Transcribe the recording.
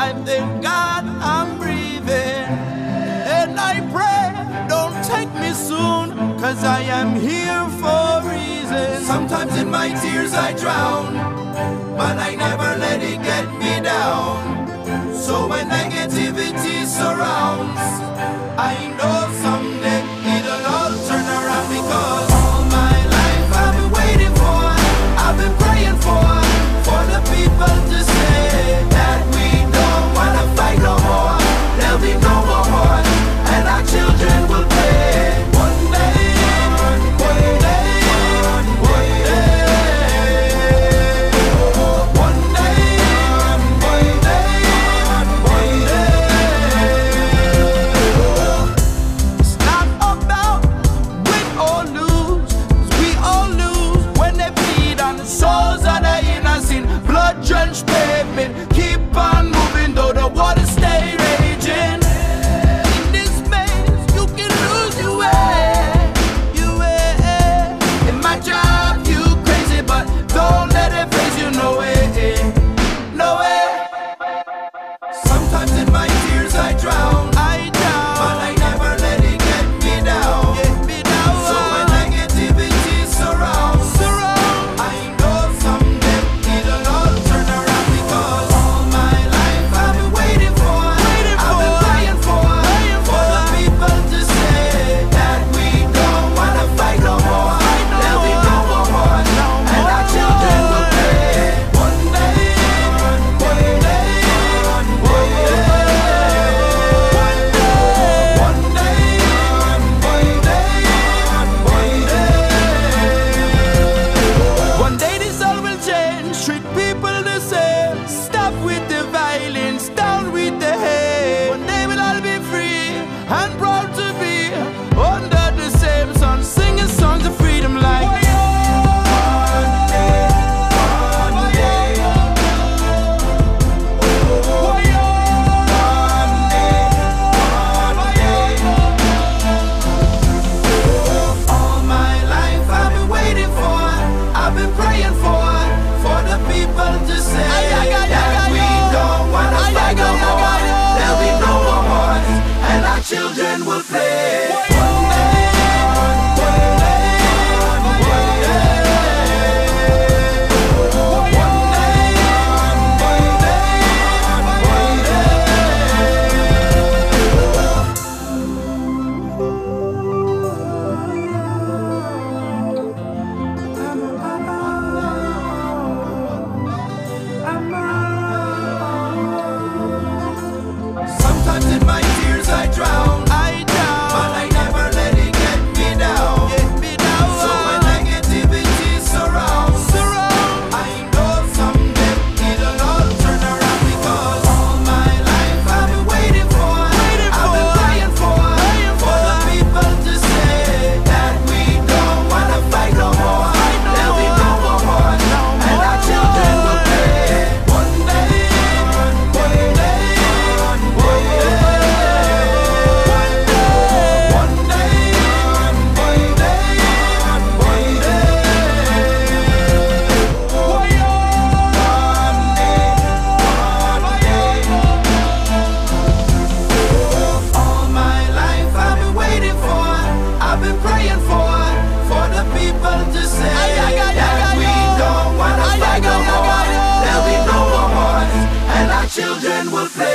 I thank God I'm breathing. And I pray, don't take me soon, 'cause I am here for a reason. Sometimes in my tears I drown, but I never let it get me down. So when negativity surrounds, I know someday it'll all turn around. Because all my life I've been waiting for, I've been praying for the people to say that we don't wanna fight no more. There'll be no more wars, and our children will play. One day, one day, one day, one day, one day, one day. It's not about win or lose, 'cause we all lose when they bleed on the souls of the innocent. Blood-drenched pavement, keep on moving though the water stay raging. In this maze, you can lose your way, your way. It might drive you crazy, but don't let it phase you, no way, no way. Sometimes in my tears I drown, but I never let it get me down. So when negativity surrounds, I know someday it'll all turn around. Because all my life I've been waiting for, I've been praying for the people to say that we don't wanna fight no more. There'll be no more wars, and our children will play. One day, one day, one day, one day, one day this all will change. Treat people the same. Stop with the violence, down with the hate. One day we'll all be free and proud to be under the same sun, singing songs of freedom like one day, one day, all my life I've been waiting for, I've been praying for the people to say that we don't wanna fight no more. There'll be no more wars, and our children will play. One day, one day, one day, one day, one Sometimes in my tears I drown, but I never let it get me down. So when negativity surrounds, I know someday it'll all turn around. Because all my life I've been waiting for, I've been praying for the people to say that we don't wanna fight no more. There'll be no more wars, and our children will play. One day, one day, one day, one day, one day, one day. All my life I've been waiting for, I've been praying for the people to say that we don't wanna fight no more. There'll be no more wars, and our children will play.